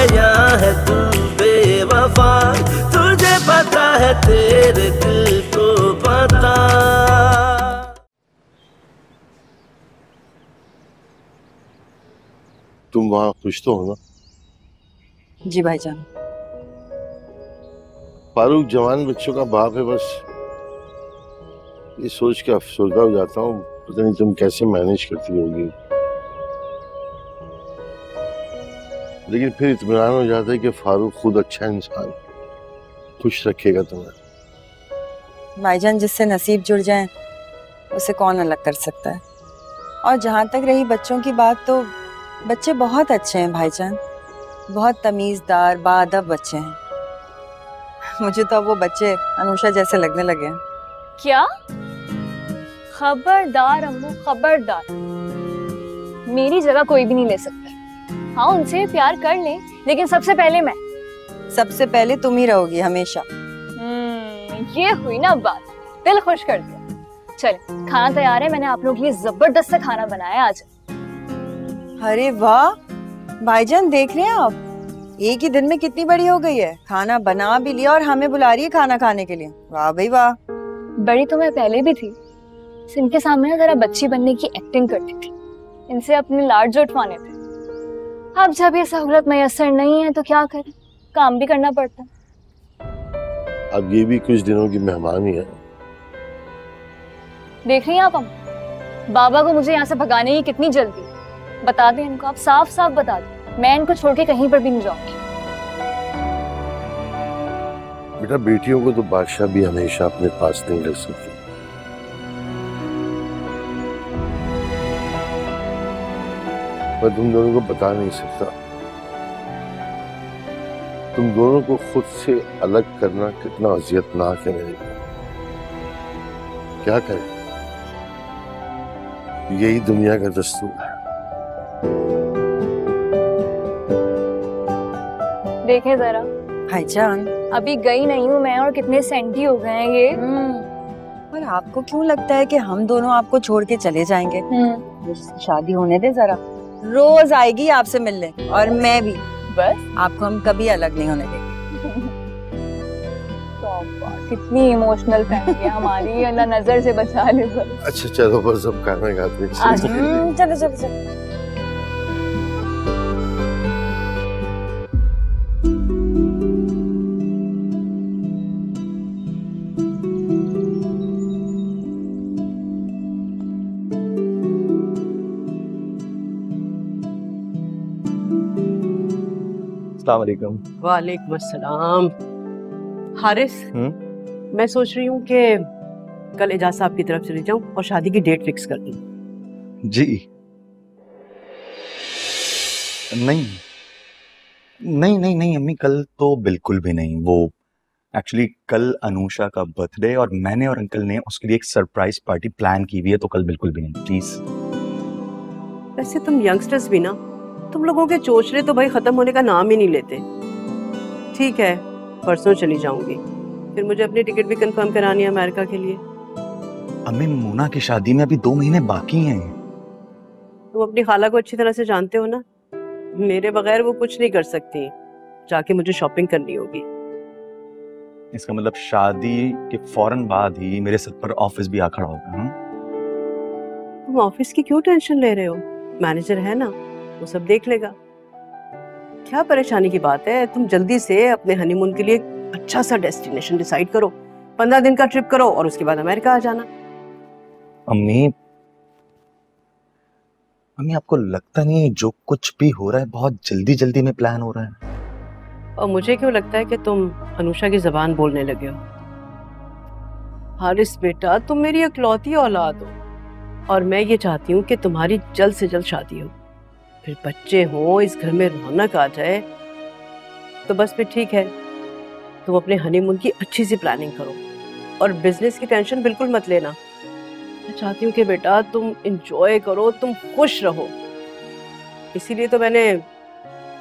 यहाँ है तू बेवफा, तुझे पता है तेरे दिल को पता। तुम वहाँ खुश तो हो ना? जी भाईजान। फारूक जवान बच्चों का बाप है, बस ये सोच के अफसरदा हो जाता हूँ, पता नहीं तुम कैसे मैनेज करती होगी। लेकिन फिर इत्मीनान हो जाता है कि फारूक खुद अच्छा इंसान, खुश रखेगा तुम्हें। भाईजान जिससे नसीब जुड़ जाए उसे कौन अलग कर सकता है। और जहाँ तक रही बच्चों की बात, तो बच्चे बहुत अच्छे हैं भाईजान, बहुत तमीज़दार बाअदब बच्चे हैं। मुझे तो अब वो बच्चे अनुषा जैसे लगने लगे हैं। क्या? खबरदार अम्मू, खबरदार। मेरी जगह कोई भी नहीं ले सकता। हाँ, उनसे प्यार कर ले, लेकिन सबसे पहले मैं। सबसे पहले तुम ही रहोगी हमेशा। ये हुई ना बात, दिल खुश कर दिया। चल, खाना तैयार है, मैंने आप लोगों के लिए जबरदस्त खाना बनाया आज। अरे वाह भाईजान, देख रहे हैं आप, एक ही दिन में कितनी बड़ी हो गई है। खाना बना भी लिया और हमें बुला रही है खाना खाने के लिए। वाह भाई वाह। बड़ी तो मैं पहले भी थी, इनके सामने ना जरा बच्ची बनने की एक्टिंग करती थी, इनसे अपने लाड जो उठवाने थे। अब जब ये सहूलत मैसर नहीं है तो क्या करें, काम भी करना पड़ता है। अब ये भी कुछ दिनों की मेहमान ही है। देख रही हैं आप, बाबा को मुझे यहाँ से भगाने की कितनी जल्दी। बता दें इनको, आप साफ साफ बता दें, मैं इनको छोड़ के कहीं पर भी नहीं जाऊंगी। बेटा, बेटियों को तो बादशाह भी हमेशा अपने पास नहीं रख सकते। मैं तुम दोनों को बता नहीं सकता, तुम दोनों को खुद से अलग करना कितना अजियतनाक है मेरे लिए। क्या करें, यही दुनिया का दस्तूर है। देखें जरा भाईजान, अभी गई नहीं हूँ मैं और कितने सेंटी हो गए हैं ये। और आपको क्यों लगता है कि हम दोनों आपको छोड़ के चले जाएंगे? शादी होने दे जरा, रोज आएगी आपसे मिलने, और मैं भी। बस आपको हम कभी अलग नहीं होने देंगे। कितनी इमोशनल फैमिली है हमारी, अल्लाह नजर से बचा ले। अच्छा चलो, बस अब खाना खाते हैं। चलो चलो चलो। अस्सलामुअलैकुम। वालेकुम अस्सलाम। हारिस, मैं सोच रही हूँ कि कल एजाज साहब की तरफ चली जाऊँ और शादी की डेट फिक्स कर दूँ। जी नहीं नहीं नहीं नहीं अम्मी, कल तो बिल्कुल भी नहीं। वो एक्चुअली कल अनुषा का बर्थडे और मैंने और अंकल ने उसके लिए एक सरप्राइज पार्टी प्लान की हुई है, तो कल बिल्कुल भी नहीं प्लीज। वैसे तुम यंगस्टर्स भी ना, तुम लोगों के चोचले तो भाई खत्म होने का नाम ही नहीं लेते। ठीक है, परसों चली जाऊंगी, फिर मुझे अपनी टिकट भी कंफर्म करानी है अमेरिका के लिए। अम्मी, मोना की शादी में अभी 2 महीने बाकी हैं। तुम अपनी खाला को अच्छी तरह से जानते हो ना, मेरे बगैर वो कुछ नहीं कर सकती। जाके मुझे शॉपिंग करनी होगी। इसका मतलब शादी के फौरन बाद ही मेरे सर पर ऑफिस भी आ खड़ा होगा। तुम ऑफिस की क्यों टेंशन ले रहे हो? मैनेजर है ना, वो सब देख लेगा। क्या परेशानी की बात है? तुम जल्दी से अपने हनीमून के लिए अच्छा सा डेस्टिनेशन डिसाइड करो, 15 दिन का ट्रिप करो और उसके बाद अमेरिका आ जाना। अम्मी, आपको लगता नहीं है जो कुछ भी हो रहा है बहुत जल्दी जल्दी में प्लान हो रहा है? और मुझे क्यों लगता है कि तुम अनुषा की जबान बोलने लगे हो। हारिस बेटा, तुम मेरी इकलौती औलाद हो और मैं ये चाहती हूँ कि तुम्हारी जल्द से जल्द शादी हो, फिर बच्चे हो, इस घर में रौनक आ जाए। तो बस फिर ठीक है, तुम अपने हनीमून की अच्छी सी प्लानिंग करो और बिजनेस की टेंशन बिल्कुल मत लेना। मैं चाहती हूँ कि बेटा तुम एंजॉय करो, तुम खुश रहो। इसीलिए तो मैंने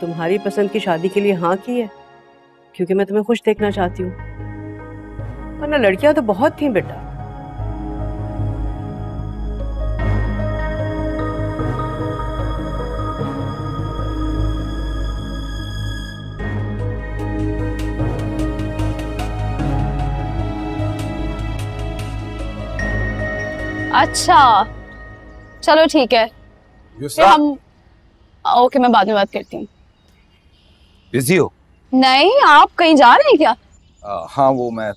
तुम्हारी पसंद की शादी के लिए हाँ की है, क्योंकि मैं तुम्हें खुश देखना चाहती हूँ। वरना लड़कियां तो बहुत थी बेटा। अच्छा चलो ठीक है, फिर हम ओके, मैं बाद में बात करती हूँ। बिजी हो? नहीं, आप कहीं जा रहे हैं क्या? हाँ, वो मैं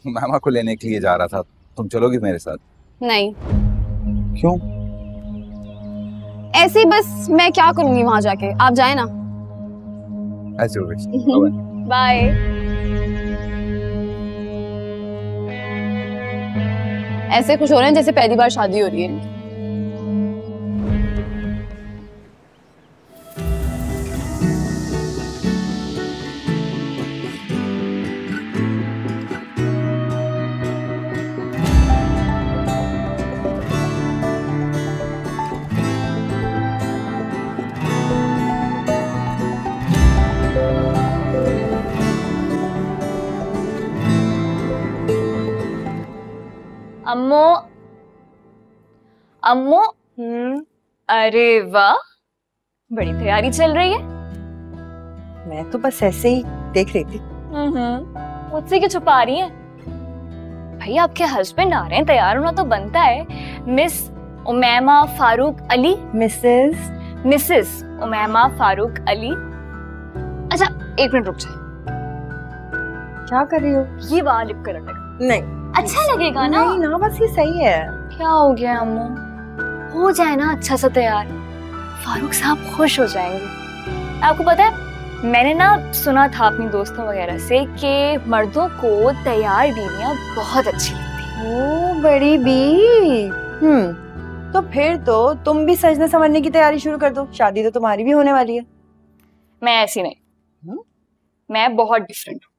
मामा को लेने के लिए जा रहा था। तुम चलोगी मेरे साथ? नहीं। क्यों? ऐसे ही बस, मैं क्या करूंगी वहां जाके, आप जाए ना। ऐसे हो बाय। ऐसे खुश हो रहे हैं जैसे पहली बार शादी हो रही है। अम्मो, अम्मो, अरे वाह, बड़ी तैयारी चल रही है। मैं तो बस ऐसे ही देख रही थी। मुझसे क्यों छुपा रही हैं? भाई आपके हस्बैंड आ रहे हैं, तैयार होना तो बनता है। मिस उमैमा फारूक अली। मिसेस उमैमा फारूक अली। अच्छा 1 मिनट रुक जाए। क्या कर रही हो? ये वाला लिप कलर लगा। नहीं अच्छा लगेगा ना? नहीं ना, बस ये सही है। क्या हो गया अम्मू? हो जाए ना अच्छा सा तैयार, फारूक साहब खुश हो जाएंगे। आपको पता है, मैंने ना सुना था अपनी दोस्तों वगैरह से कि मर्दों को तैयार बीवियां बहुत अच्छी लगती हैं। ओ बड़ी बी। तो फिर तो तुम भी सजने संवरने की तैयारी शुरू कर दो, शादी तो तुम्हारी भी होने वाली है। मैं ऐसी नहीं, मैं बहुत डिफरेंट हूँ।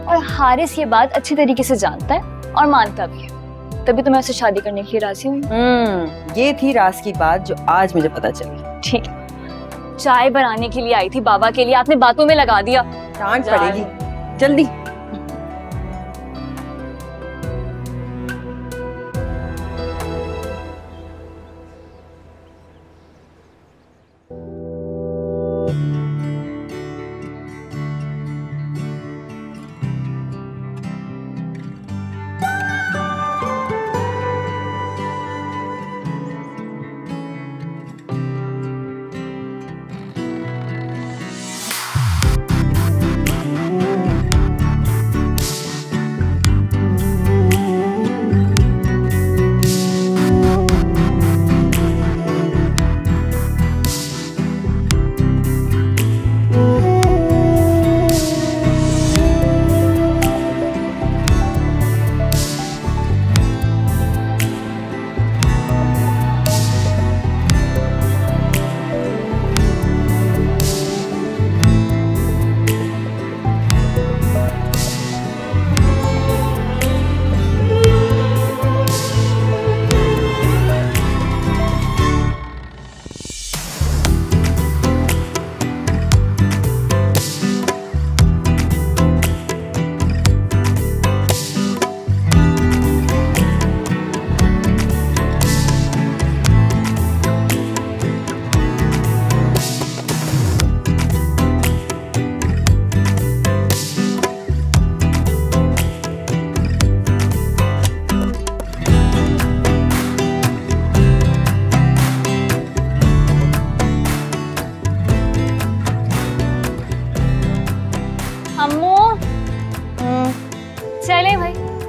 और हारिस ये बात अच्छी तरीके से जानता है और मानता भी है, तभी तो मैं उससे शादी करने के लिए राजी हूँ। ये थी राज की बात जो आज मुझे पता चली। ठीक है, चाय बनाने के लिए आई थी बाबा के लिए, आपने बातों में लगा दिया। डांट पड़ेगी, जल्दी।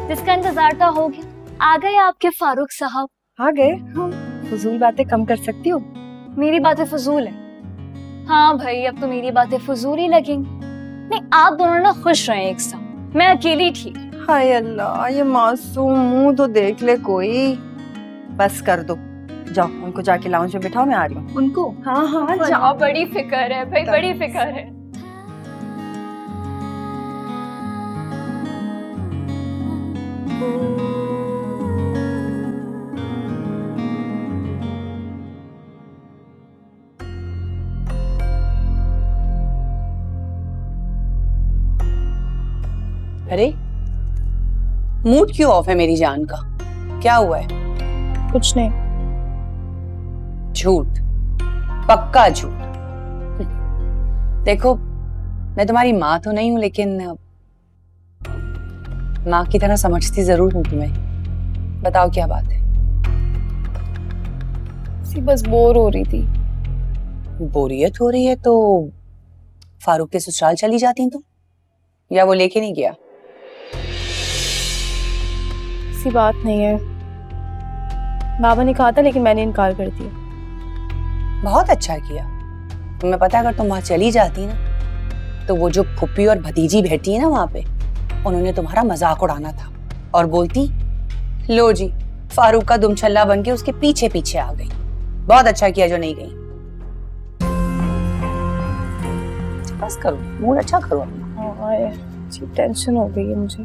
जिसका इंतजार था हो गया। आ गए आपके फारूक साहब। आ गए? फजूल बातें कम कर सकती हो? मेरी बातें फजूल है? हाँ भाई, अब तो मेरी बातें फजूल ही लगेंगी। नहीं, आप दोनों ना खुश रहे एक साथ, मैं अकेली ठीक। हाय अल्लाह, ये मासूम मुंह तो देख ले कोई। बस कर दो, जाओ उनको जाके लाउंज में बिठाओ, मैं आ रही हूँ। उनको? हाँ हाँ जाओ। बड़ी फिक्र है भाई, बड़ी फिक्र है। अरे मूड क्यों ऑफ है मेरी जान का? क्या हुआ है? कुछ नहीं। झूठ, पक्का झूठ। देखो, मैं तुम्हारी माँ तो नहीं हूं, लेकिन माँ की तरह समझती जरूर हूं तुम्हें। बताओ क्या बात है? बस बोर हो रही थी। बोरियत हो रही है तो फारूक के ससुराल चली जाती तुम, या वो लेके नहीं गया? ऐसी बात नहीं है, बाबा ने कहा था लेकिन मैंने इनकार कर दिया। बहुत अच्छा किया। तुम्हें पता है अगर तुम वहां चली जाती ना तो वो जो फुप्पी और भतीजी बैठी है ना वहां पे, उन्होंने तुम्हारा मजाक उड़ाना था और बोलती लो जी फारूक का दुमछल्ला बन के उसके पीछे पीछे आ गई। बहुत अच्छा किया जो नहीं गई। बस करो, मूड अच्छा करो अपना। हाँ यार, टेंशन हो गई है मुझे।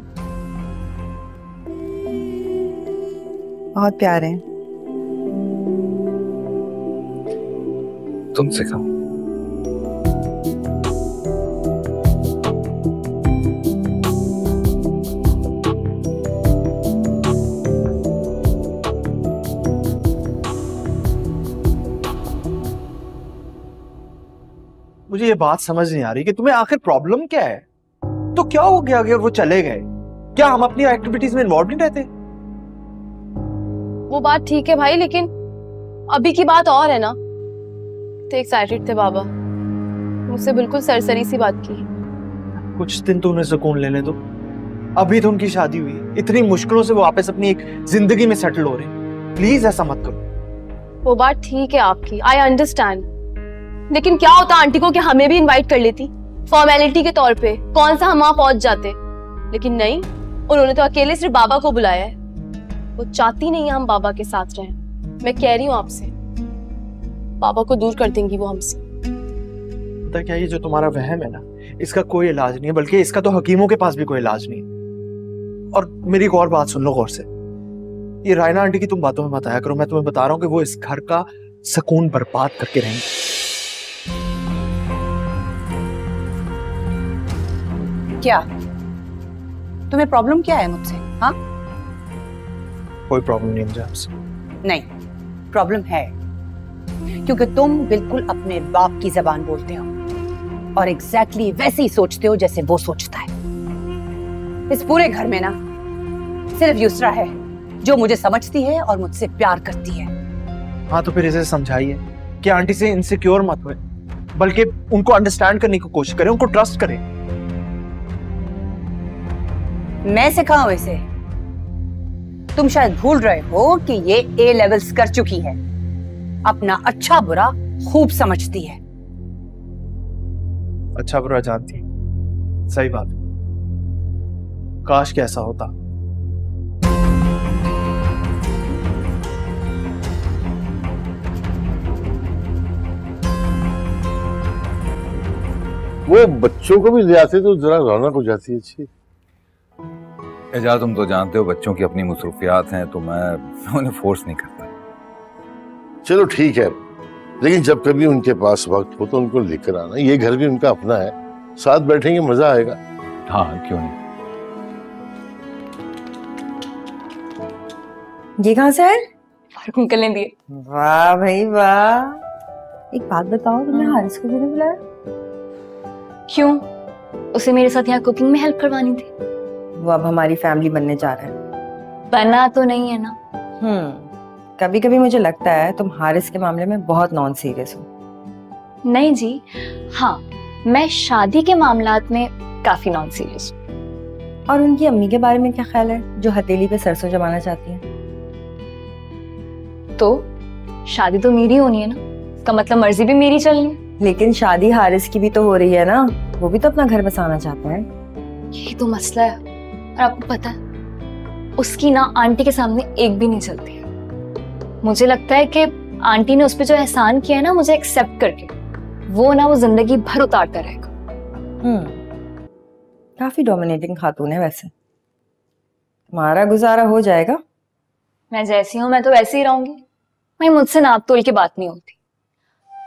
बहुत प्यारे हैं। तुम सिखाओ। मुझे ये बात समझ नहीं आ रही कि तुम्हें आखिर प्रॉब्लम क्या है। तो क्या हो गया अगर वो चले गए? क्या हम अपनी एक्टिविटीज में इन्वॉल्व नहीं रहते? वो बात ठीक है भाई, लेकिन अभी की बात और है ना। तो एक्साइटेड थे बाबा, मुझसे बिल्कुल सरसरी सी बात की। कुछ दिन तो उन्हें सुकून लेने दो। अभी तो उनकी शादी हुई है, इतनी मुश्किलों से वो वापस अपनी एक जिंदगी में सेटल हो रहे हैं। प्लीज ऐसा मत करो। वो बात ठीक है आपकी, आई अंडरस्टैंड, लेकिन क्या होता आंटी को कि हमें भी इनवाइट कर लेती फॉर्मेलिटी के तौर पे, कौन सा हम वहां पहुंच जाते। लेकिन नहीं, उन्होंने तो अकेले सिर्फ बाबा को बुलाया है। वो चाहती नहीं है हम बाबा के साथ रहें। मैं कह रही हूँ आपसे, बाबा को दूर कर देंगी वो हमसे। पता क्या, ये जो तुम्हारा वहम है ना, इसका कोई इलाज नहीं है, बल्कि इसका तो हकीमों के पास भी कोई इलाज नहीं है। और मेरी एक और बात सुन लो गौर से। ये रायना आंटी की तुम बातों में बताया करो। मैं तुम्हें बता रहा हूँ कि वो इस घर का सुकून बर्बाद करके रहेंगे। क्या तुम्हें प्रॉब्लम क्या है मुझसे? हाँ, कोई प्रॉब्लम नहीं मुझे आपसे। नहीं, प्रॉब्लम है, क्योंकि तुम बिल्कुल अपने बाप की जबान बोलते हो और एग्जैक्टली वैसे ही सोचते हो जैसे वो सोचता है। इस पूरे घर में ना सिर्फ युसरा है जो मुझे समझती है और मुझसे प्यार करती है। हाँ, तो फिर इसे समझाइए कि आंटी से इनसिक्योर मत हुए, बल्कि उनको अंडरस्टैंड करने की कोशिश करें, उनको ट्रस्ट करें। मैं सिखाऊं इसे? तुम शायद भूल रहे हो कि ये ए लेवल्स कर चुकी है, अपना अच्छा बुरा खूब समझती है। अच्छा बुरा जानती है, सही बात है। काश कैसा होता। वो बच्चों को भी ले आते तो जरा रौनक हो जाती है। अच्छी एजाज, तुम तो जानते हो बच्चों की अपनी मसरूफियात हैं, तो मैं उन्हें फोर्स नहीं करता। चलो ठीक है, लेकिन जब कभी उनके पास वक्त हो तो उनको लेकर आना। ये घर भी उनका अपना है, साथ बैठेंगे, मजा आएगा। हाँ, क्यों नहीं। ये कहाँ से है? फारूक अंकल ने दिए। वाह भाई वाह। एक बात बताओ, तुमने हारिस को क्यों नहीं बुलाया? क्यों? उसे मेरे साथ यहाँ कुकिंग में हेल्प करवानी थी। वो अब हमारी फैमिली बनने जा रहा है। बना तो नहीं है ना। कभी कभी मुझे लगता है तुम हारिस के मामले में बहुत नॉन सीरियस हो। नहीं जी, हाँ, मैं शादी के मामलात में काफी नॉन सीरियस हूँ। और उनकी अम्मी के बारे में क्या ख्याल है, जो हथेली पे सरसों जमाना चाहती है? तो शादी तो मेरी होनी है ना, इसका मतलब मर्जी भी मेरी चलनी है। लेकिन शादी हारिस की भी तो हो रही है ना, वो भी तो अपना घर बसाना चाहता है। यही तो मसला है। और आपको पता है, उसकी ना आंटी के सामने एक भी नहीं चलती है। मुझे लगता है कि आंटी ने उस पर जो एहसान किया है ना, मुझे एक्सेप्ट करके, वो ना वो जिंदगी भर उतारता रहेगा। काफी डोमिनेटिंग खातून है वैसे। तुम्हारा गुजारा हो जाएगा। मैं जैसी हूँ मैं तो वैसे ही रहूंगी। भाई, मुझसे नाप तोल की बात नहीं होती।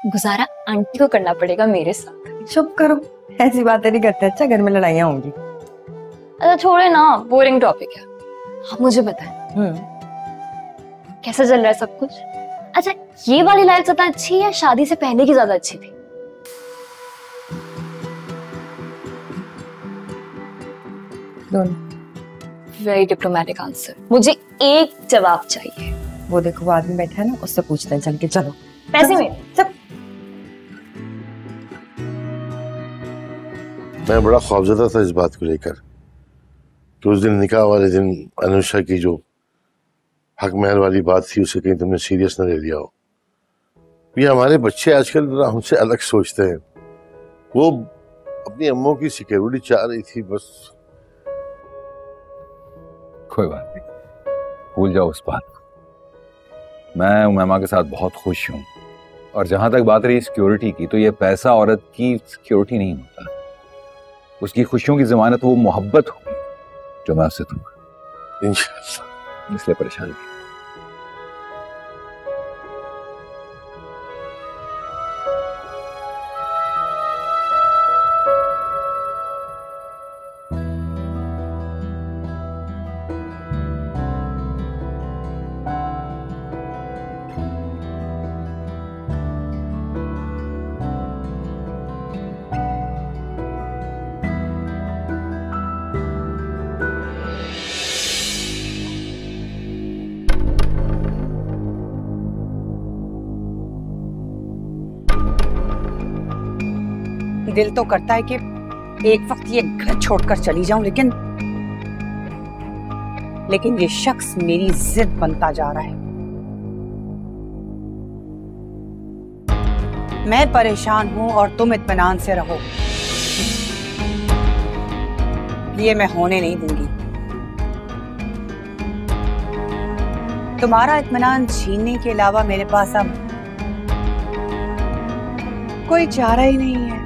गुजारा आंटी को करना पड़ेगा मेरे साथ। चुप करो, ऐसी बातें नहीं करते। अच्छा, घर में लड़ाइयाँ होंगी। अच्छा छोड़े ना, बोरिंग टॉपिक है। आप मुझे बताएं, कैसा चल रहा है सब कुछ? अच्छा, ये वाली लाइफ ज्यादा अच्छी है या शादी से पहले की ज्यादा अच्छी थी? दोनों। Very diplomatic answer. मुझे एक जवाब चाहिए। वो देखो वो आदमी बैठा है ना, उससे पूछते हैं, चल के चलो। पैसे में सब मैं बड़ा खौफजदा था इस बात को लेकर कि उस दिन निकाह वाले दिन अनुषा की जो हक महल वाली बात थी उसे कहीं तुमने सीरियस न ले लिया हो। ये हमारे बच्चे आजकल हमसे अलग सोचते हैं। वो अपनी अम्मों की सिक्योरिटी चाह रही थी बस। कोई बात नहीं, भूल जाओ उस बात को। मैं उमैमा के साथ बहुत खुश हूँ। और जहां तक बात रही सिक्योरिटी की, तो ये पैसा औरत की सिक्योरिटी नहीं होता। उसकी खुशियों की जमानत वो मोहब्बत होगी जो मैं उससे दूंगा इंशाअल्लाह। इसलिए परेशान नहीं। दिल तो करता है कि एक वक्त ये घर छोड़कर चली जाऊं, लेकिन ये शख्स मेरी जिद बनता जा रहा है। मैं परेशान हूं और तुम इत्मीनान से रहो, ये मैं होने नहीं दूंगी। तुम्हारा इत्मीनान छीनने के अलावा मेरे पास अब कोई चारा ही नहीं है।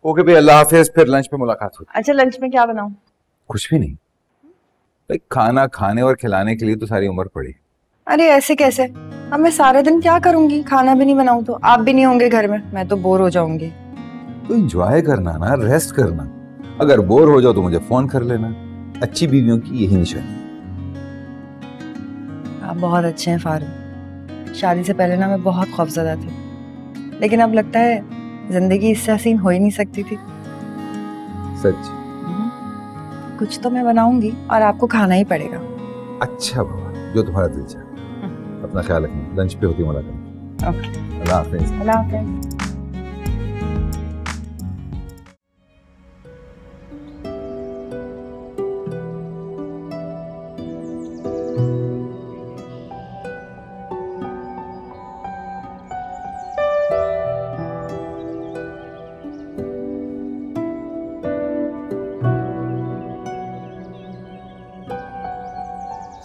ओके भाई, अल्लाह हाफिज, फिर लंच पे मुलाकात होगी। अच्छा लंच में क्या बनाऊं? कुछ भी नहीं भाई, खाना खाने और खिलाने के लिए तो सारी उम्र पड़ी। अरे ऐसे कैसे? अब मैं सारा दिन क्या करूंगी? खाना भी नहीं बनाऊं तो आप भी नहीं होंगे घर में, मैं तो बोर हो जाऊंगी। तो एंजॉय करना ना, रेस्ट करना। अगर बोर हो जाओ तो मुझे फोन कर लेना। अच्छी बीवियों की यही निशानी। आप बहुत अच्छे हैं फारूक। शादी से पहले ना मैं बहुत खौफजदा थी, लेकिन अब लगता है जिंदगी इससे हसीन हो ही नहीं सकती थी। सच? कुछ तो मैं बनाऊंगी और आपको खाना ही पड़ेगा। अच्छा बाबा, जो तुम्हारा दिल चाहे। अपना ख्याल रखना, लंच पे होती मुलाकात। ओके, अल्लाह हाफिज। अल्लाह हाफिज।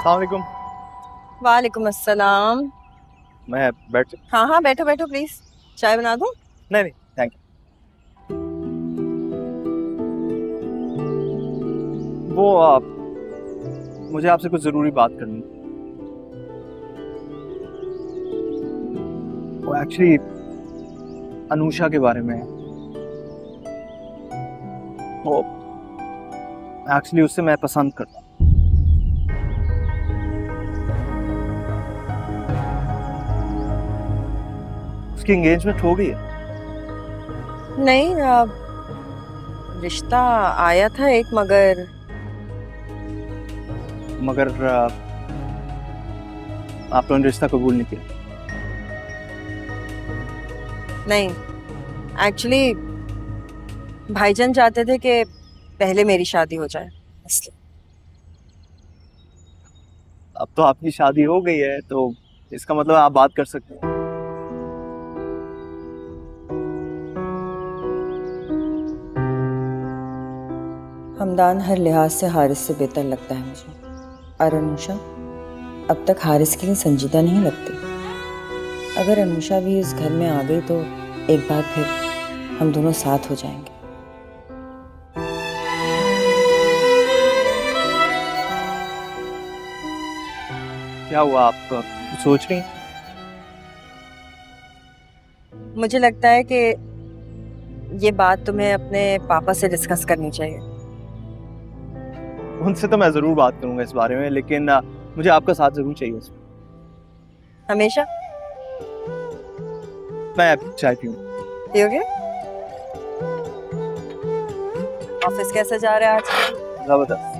अस्सलामुअलैकुम। वालेकुम अस्सलाम। मैं बैठ? हाँ हाँ बैठो बैठो प्लीज। चाय बना दूं? नहीं थैंक यू। वो मुझे आपसे कुछ जरूरी बात करनी। वो एक्चुअली अनुषा के बारे में। वो एक्चुअली उससे मैं पसंद करता हूँ। उसकी एंगेजमेंट हो गई है? नहीं, रिश्ता आया था एक, मगर आप लोगों ने रिश्ता कबूल नहीं किया? नहीं, एक्चुअली भाईजान चाहते थे कि पहले मेरी शादी हो जाए, इसलिए। अब तो आपकी शादी हो गई है, तो इसका मतलब आप बात कर सकते हैं। हमदान हर लिहाज से हारिस से बेहतर लगता है मुझे, और अनुषा अब तक हारिस के लिए संजीदा नहीं लगती। अगर अनुषा भी इस घर में आ गई तो एक बार फिर हम दोनों साथ हो जाएंगे। क्या हुआ, आप कुछ सोच रही हैं? मुझे लगता है कि ये बात तुम्हें अपने पापा से डिस्कस करनी चाहिए। उनसे तो मैं जरूर बात करूंगा इस बारे में, लेकिन मुझे आपका साथ जरूर चाहिए उसमें। हमेशा मैं चाय पीऊँ। पियोगे? ऑफिस कैसा जा रहा है आज? जबरदस्त।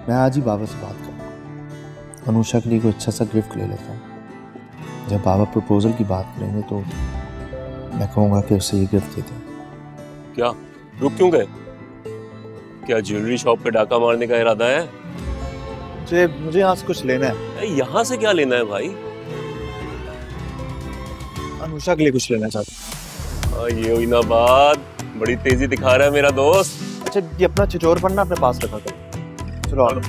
मैं आज ही बाबा से बात करूँगा, अनुषा के लिए कोई अच्छा सा गिफ्ट ले लेता हूँ। जब बाबा प्रपोजल की बात करेंगे तो मैं कहूँगा कि उसे ये गिफ्ट दे दें। क्या रुक क्यों गए? क्या ज्वेलरी शॉप पे डाका मारने का इरादा है? मुझे यहाँ से कुछ लेना है। यहाँ से क्या लेना है भाई? अनुषा के लिए कुछ लेना चाहता हूँ। ये हुई ना बात, बड़ी तेजी दिखा रहा है मेरा दोस्त। अच्छा, ये अपना चिचोरपन ना अपने पास रखा करो। चलो आ लो।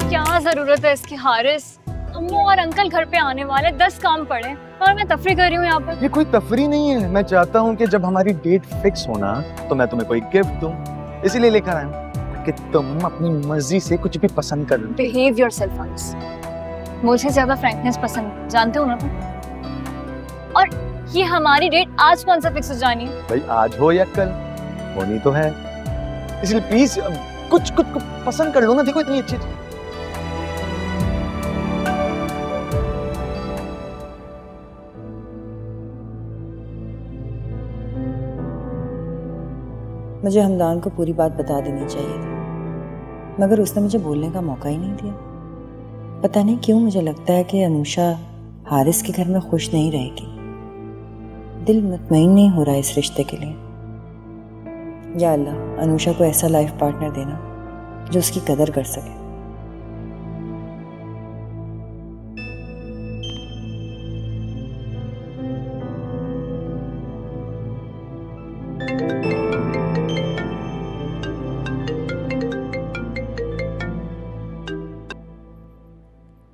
क्या जरूरत है इसकी हारिस? अम्मू और अंकल घर पे आने वाले, 10 काम पड़े और मैं तफरी कर रही हूँ यहाँ पर। ये कोई तफरी नहीं है। मैं चाहता हूँ कि जब हमारी डेट फिक्स होना तो मैं तुम्हें कोई गिफ्ट दूँ, इसीलिए लेकर आया हूँ कि तुम अपनी मर्जी से कुछ भी पसंद कर लो। Behave yourself Haris. मुझे ज्यादा फ्रैंकनेस पसंद है, जानते हो ना तुम। और ये हमारी डेट आज कौन सा फिक्स हो जानी है? भाई आज हो या कल, होनी तो है, इसलिए प्लीज कुछ पसंद कर लो ना। देखो इतनी अच्छी मुझे हमदान को पूरी बात बता देनी चाहिए थी, मगर उसने मुझे बोलने का मौका ही नहीं दिया। पता नहीं क्यों मुझे लगता है कि अनुषा हारिस के घर में खुश नहीं रहेगी। दिल मुतमईन नहीं हो रहा इस रिश्ते के लिए। या अल्लाह, अनुषा को ऐसा लाइफ पार्टनर देना जो उसकी कदर कर सके।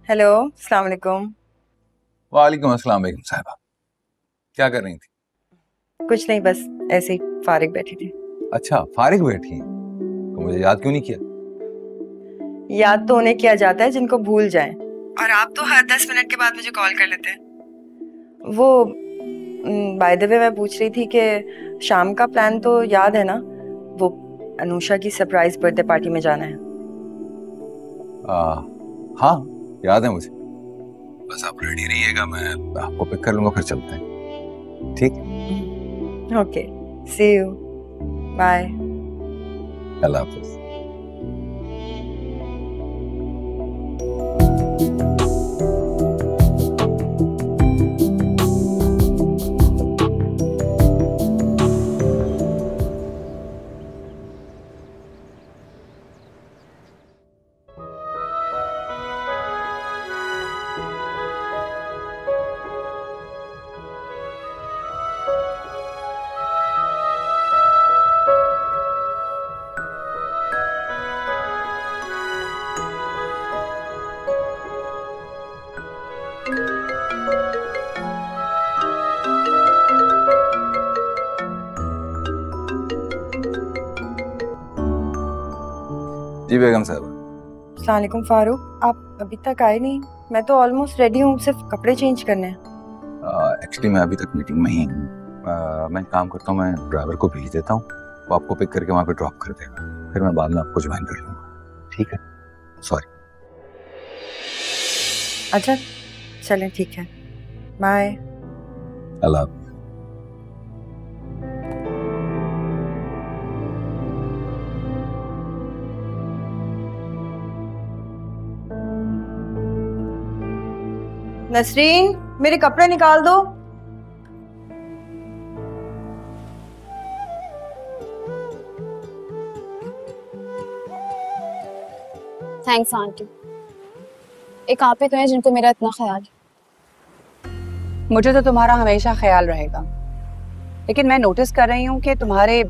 हेलो, अस्सलाम वालेकुम। वालेकुम अस्सलाम बेगम साहिबा, क्या कर रही थी? कुछ नहीं, बस ऐसे ही फारिग बैठी थी। अच्छा, फारिग बैठी तो मुझे याद क्यों नहीं किया? याद तो उन्हें किया जाता है जिनको भूल जाएं, और आप तो हर 10 मिनट के बाद मुझे कॉल कर लेते हैं। वो बाय द वे मैं पूछ रही थी कि शाम का प्लान तो याद है ना? वो अनुषा की सरप्राइज बर्थडे पार्टी में जाना है। हाँ याद है मुझे। बस आप रेडी रहिएगा, मैं आपको पिक कर लूंगा, फिर चलते हैं। ठीक? Okay, see you, bye. अल्लाह हाफिज। जी बेगम साहब। अस्सलाम वालेकुम फारूक, आप अभी तक आए नहीं? मैं तो ऑलमोस्ट रेडी हूँ, सिर्फ कपड़े चेंज करने हैं। एक्चुअली मैं अभी तक मीटिंग में ही हूँ। मैं काम करता हूँ, मैं ड्राइवर को भेज देता हूँ, वो आपको पिक करके वहाँ पे ड्रॉप कर देगा, फिर मैं बाद में आपको ज्वाइन कर लूँगा। ठीक है? सॉरी। अच्छा चलें, ठीक है, बाय। अल्लाह। नसरीन, मेरे कपड़े निकाल दो। Thanks aunty. एक आप ही तो हैं जिनको मेरा इतना ख्याल है। मुझे तो तुम्हारा हमेशा ख्याल रहेगा, लेकिन मैं नोटिस कर रही हूँ कि तुम्हारे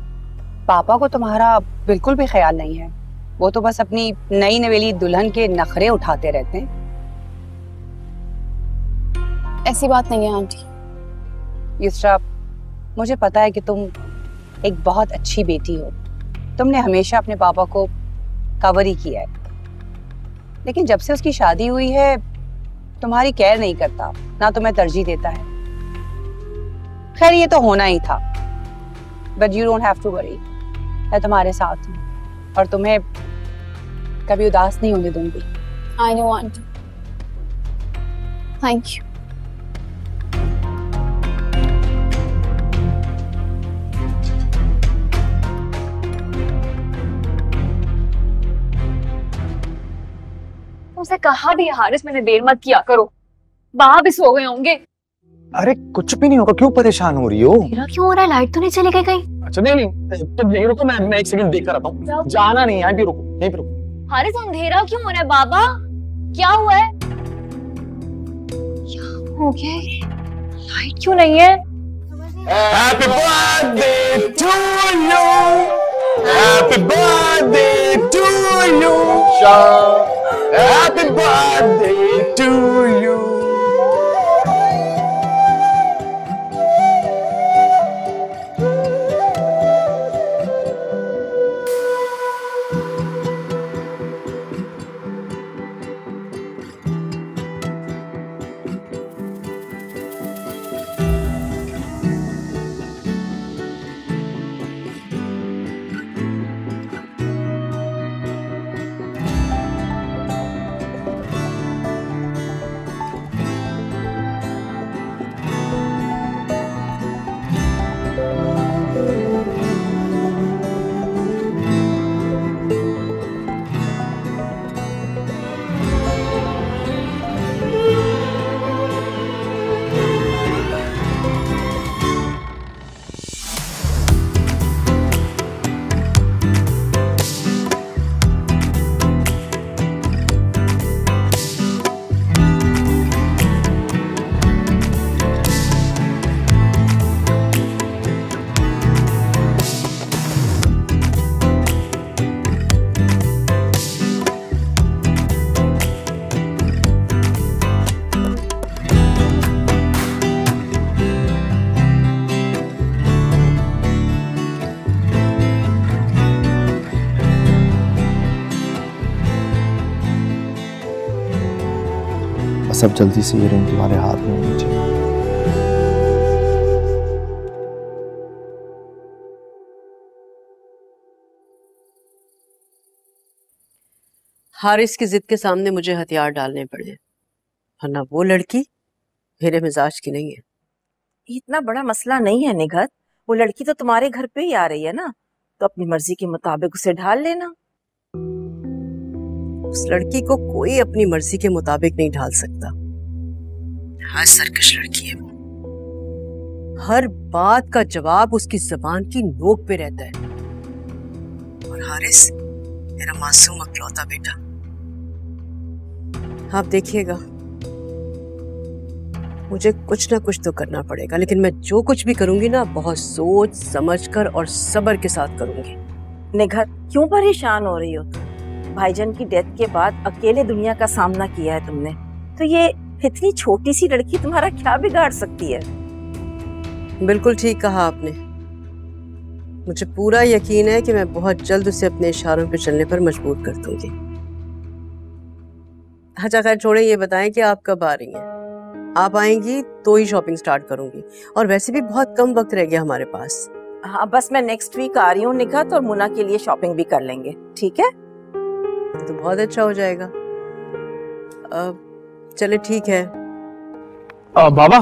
पापा को तुम्हारा बिल्कुल भी ख्याल नहीं है। वो तो बस अपनी नई नवेली दुल्हन के नखरे उठाते रहते हैं। ऐसी बात नहीं है आंटी। युसरा, मुझे पता है कि तुम एक बहुत अच्छी बेटी हो। तुमने हमेशा अपने पापा को कवर ही किया है, लेकिन जब से उसकी शादी हुई है तुम्हारी केयर नहीं करता, ना तुम्हें तरजीह देता है। खैर ये तो होना ही था, but you don't have to worry, मैं तुम्हारे साथ हूँ और तुम्हें कभी उदास नहीं होने दूंगी। I know aunty, thank you. तुमसे कहा भी है हारिस, मैंने देर मत किया करो, बाहर भी सो गए होंगे। अरे कुछ भी नहीं होगा, क्यों परेशान हो रही हो? तेरा क्यों हो रहा है? लाइट तो नहीं चली गई कहीं? अच्छा नहीं तुम यहीं रुको, मैं एक सेकंड देख कर आता हूँ। जाना नहीं, यहाँ भी रुको, यहीं पे रुको। हारिस अंधेरा क्यों हो रहा है बाबा? क्या हुआ है? क्या हो गया? लाइट क्यों नहीं है? Happy birthday to you, happy birthday to you, Shah. Happy birthday to you. बस अब जल्दी से ये रिंग तुम्हारे हाथ में होनी चाहिए। हारिस की जिद के सामने मुझे हथियार डालने पड़े, वरना वो लड़की मेरे मिजाज की नहीं है। इतना बड़ा मसला नहीं है निघत, वो लड़की तो तुम्हारे घर पे ही आ रही है ना, तो अपनी मर्जी के मुताबिक उसे ढाल लेना। उस लड़की को कोई अपनी मर्जी के मुताबिक नहीं ढाल सकता। हाँ, सरकश लड़की है वो। हर बात का जवाब उसकी जबान की नोक पे रहता है। और हारिस मेरा मासूम अकलौता बेटा, आप देखिएगा मुझे कुछ ना कुछ तो करना पड़ेगा, लेकिन मैं जो कुछ भी करूंगी ना बहुत सोच समझकर और सब्र के साथ करूंगी। निघत, क्यों परेशान हो रही हो तुम? भाईजान की डेथ के बाद अकेले दुनिया का सामना किया है तुमने, तो ये इतनी छोटी सी लड़की तुम्हारा क्या बिगाड़ सकती है? बिल्कुल ठीक कहा आपने। मुझे पूरा यकीन है कि मैं बहुत जल्द उसे अपने इशारों पे चलने पर मजबूर कर दूंगी। अच्छा खैर छोड़े, ये बताएं कि आप कब आ रही हैं? आप आएंगी तो ही शॉपिंग स्टार्ट करूंगी, और वैसे भी बहुत कम वक्त रह गया हमारे पास। हाँ, बस मैं नेक्स्ट वीक आ रही हूँ निघत, और मुन्ना के लिए शॉपिंग भी कर लेंगे, ठीक है? तो बहुत अच्छा हो जाएगा। चले ठीक है। बाबा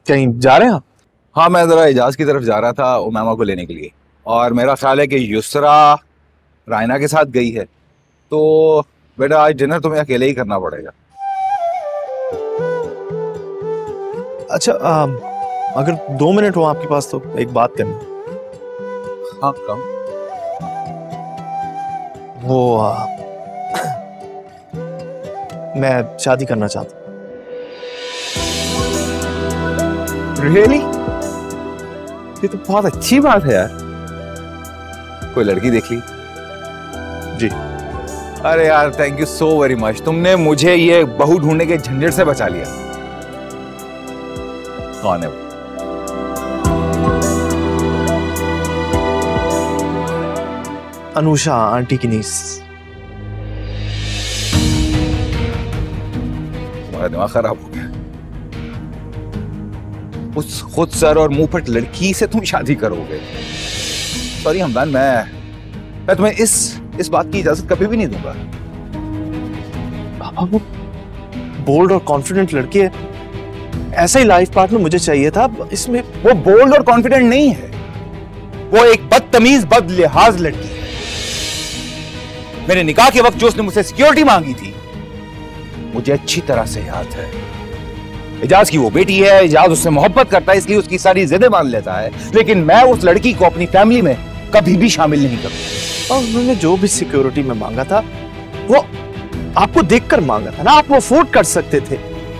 कहीं जा रहे हैं? हाँ, मैं जरा इजाज की तरफ जा रहा था उमामा को लेने के लिए, और मेरा ख्याल है कि युसरा रायना के साथ गई है, तो बेटा आज डिनर तुम्हें अकेले ही करना पड़ेगा। अच्छा अगर 2 मिनट हो आपके पास तो एक बात करनी। हाँ कम। वो मैं शादी करना चाहता हूँ। Really? ये तो बहुत अच्छी बात है यार। कोई लड़की देख ली? जी। अरे यार thank you so very much, तुमने मुझे ये बहू ढूंढने के झंझट से बचा लिया। कौन है वो? अनुषा, आंटी की नीस। तुम्हारा दिमाग खराब हो गया। उस खुद सर और मुंह फट लड़की से तुम शादी करोगे? सॉरी हमदान, मैं तुम्हें इस बात की इजाजत कभी भी नहीं दूंगा। पापा वो बोल्ड और कॉन्फिडेंट लड़की है, ऐसा ही लाइफ पार्टनर मुझे चाहिए था। इसमें वो बोल्ड और कॉन्फिडेंट नहीं है, वो एक बदतमीज बदलिहाज लड़की है। मेरे निकाह के वक्त जो उसने मुझसे सिक्योरिटी मांगी थी मुझे अच्छी तरह से याद है। इजाज की वो बेटी है, इजाज उससे मोहब्बत करता है, इसलिए उसकी सारी जिद्दें मान लेता है, लेकिन मैं उस लड़की को अपनी फैमिली में कभी भी शामिल नहीं करूंगा। और उन्होंने जो भी सिक्योरिटी में मांगा था वो आपको देखकर मांगा था ना, आप वो अफोर्ड कर सकते थे,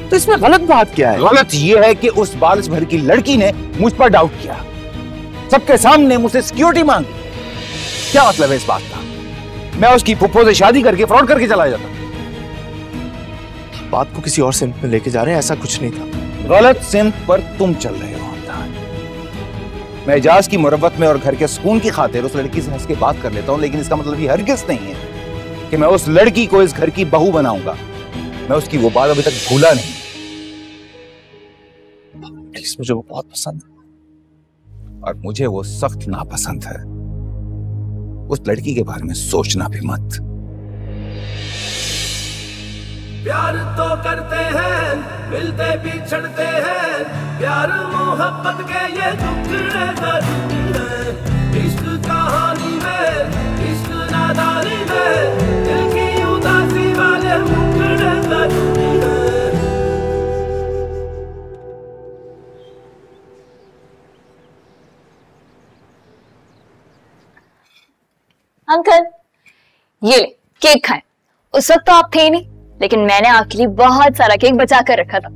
तो इसमें गलत बात क्या है? गलत ये है कि उस बारिश भर की लड़की ने मुझ पर डाउट किया, सबके सामने मुझसे सिक्योरिटी मांगी। क्या मतलब है इस बात का? मैं उसकी फुफ्फो से शादी करके फ्रॉड करके चला जाता। बात को किसी और सिमत में लेके जा रहे हैं, ऐसा कुछ नहीं था। गलत सिमत पर तुम चल रहे हो हमदान। मैं इजाज की मुरव्वत में और घर के सुकून की खातिर उस लड़की से हंस के बात कर लेता हूं, लेकिन इसका मतलब ये हरगिज़ नहीं है कि मैं उस लड़की को इस घर की बहू बनाऊंगा। मैं उसकी वो बात अभी तक भूला नहीं। प्लीज, मुझे वो बहुत पसंद है और मुझे वो सख्त नापसंद है। उस लड़की के बारे में सोचना भी मत। प्यार तो करते हैं, मिलते बिछड़ते हैं, प्यार मोहब्बत के ये टुकड़े जरूरी है। इश्क कहानी में, इश्क नादानी में, दिल की उदासी वाले मुकड़े जरूरी है। अंकल ये ले केक खाएं। उस वक्त तो आप थे ही नहीं, लेकिन मैंने आपके लिए बहुत सारा केक बचा कर रखा था।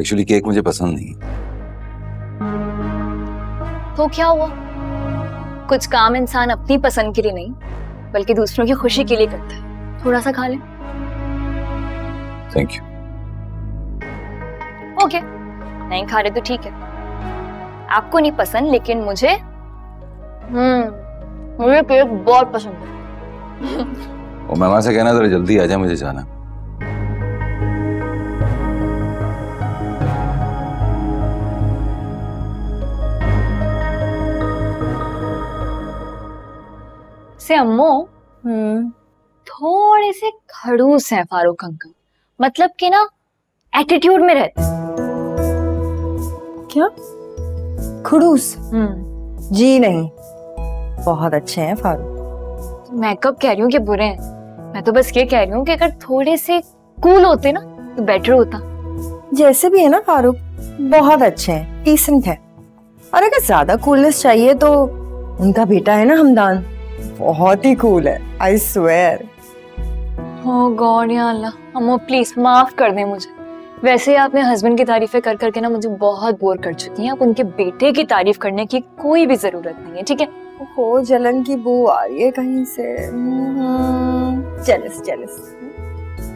एक्चुअली केक मुझे पसंद नहीं। तो क्या हुआ? कुछ काम इंसान अपनी पसंद के लिए नहीं बल्कि दूसरों की खुशी के लिए करता है। थोड़ा सा खा लें। Thank you. ओके, नहीं खा रहे तो ठीक है। आपको नहीं पसंद, लेकिन मुझे केक बहुत पसंद है। वो मेहमान से कहना जरा जल्दी आ जाए, मुझे जाना। से अम्मो थोड़े से खड़ूस हैं फारूक अंकल, मतलब कि ना एटीट्यूड में रहते। क्या खड़ूस? जी नहीं, बहुत अच्छे हैं फारूक। मैं कब कह रही हूँ कि बुरे हैं, मैं तो बस ये कह रही हूँ कि अगर थोड़े से कूल होते ना तो बेटर होता। जैसे भी है ना फारूक, बहुत अच्छे हैं, डिसेंट है। और अगर ज्यादा कूलनेस चाहिए तो उनका बेटा है ना हमदान, बहुत ही कूल है, आई स्वेयर। ओह गॉड या अल्लाह, अम्मो प्लीज माफ कर दें मुझे। वैसे आपने हस्बैंड की तारीफें कर करके ना मुझे बहुत बोर कर चुकी हैं। अब उनके बेटे की तारीफ करने की कोई भी जरूरत नहीं है, ठीक है? हो जलन की बू आ रही है कहीं से। Jealous jealous.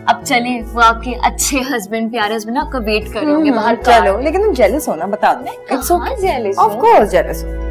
अब चले, वो आपके अच्छे हस्बैंड, प्यारे हस्बैंड आपका वेट कर रहे होंगे बाहर। चलो, लेकिन तुम जेलस हो ना, बता दो। कहाँ जेलस? ऑफ कोर्स जेलस हो।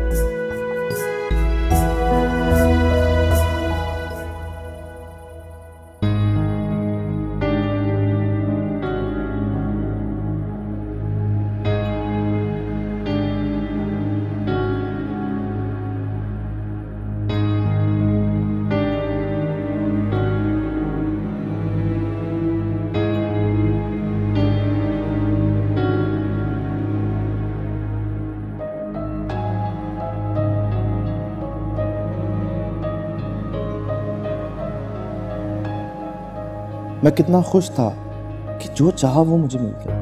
मैं कितना खुश था कि जो चाहा वो मुझे मिल गया।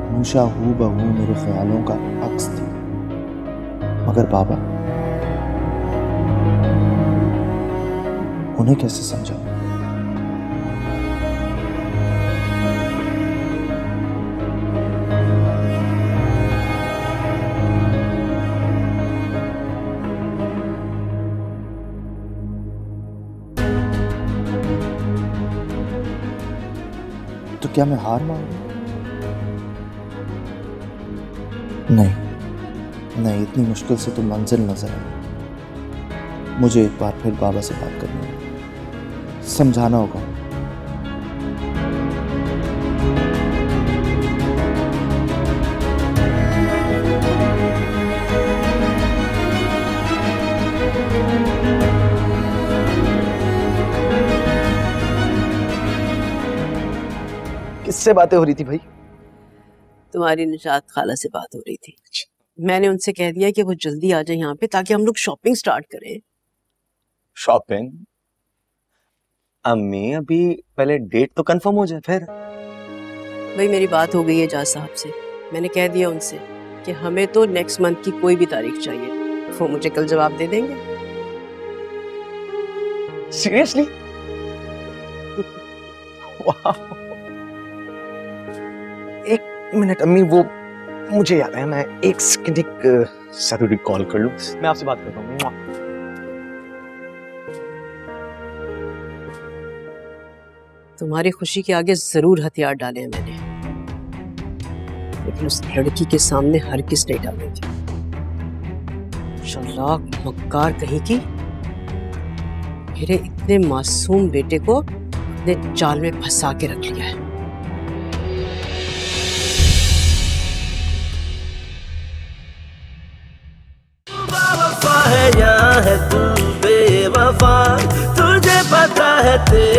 अनुषा हूँ बहू मेरे ख्यालों का अक्स थी, मगर बाबा उन्हें कैसे समझाऊं? क्या मैं हार मान लूं? नहीं, इतनी मुश्किल से तो मंजिल नजर आई। मुझे एक बार फिर बाबा से बात करनी होगी, समझाना होगा। किससे बातें हो रही थी भाई? तुम्हारी निशात खाला से बात हो रही थी। मैंने उनसे कह दिया कि वो जल्दी आ जाए यहाँ पे ताकि हम लोग शॉपिंग स्टार्ट करें। शॉपिंग? अम्मी अभी पहले डेट तो कंफर्म हो जाए फिर। भाई मेरी बात हो गई है एजाज साहब से। मैंने कह दिया उनसे कि हमें तो नेक्स्ट मंथ की कोई भी तारीख चाहिए। वो मुझे कल जवाब दे देंगे। सीरियसली? वाह। एक मिनट अम्मी, वो मुझे याद है, मैं एक सेकंड जरूरी कॉल कर लूं। मैं आपसे बात करता हूँ। तुम्हारी खुशी के आगे जरूर हथियार डाले हैं मैंने, लेकिन उस लड़की के सामने हर किस नहीं डाले थे। चालाक मक्कार कहीं की मेरे इतने मासूम बेटे को अपने जाल में फंसा के रख लिया है। है या है तू बेवफा, तुझे पता है तेरे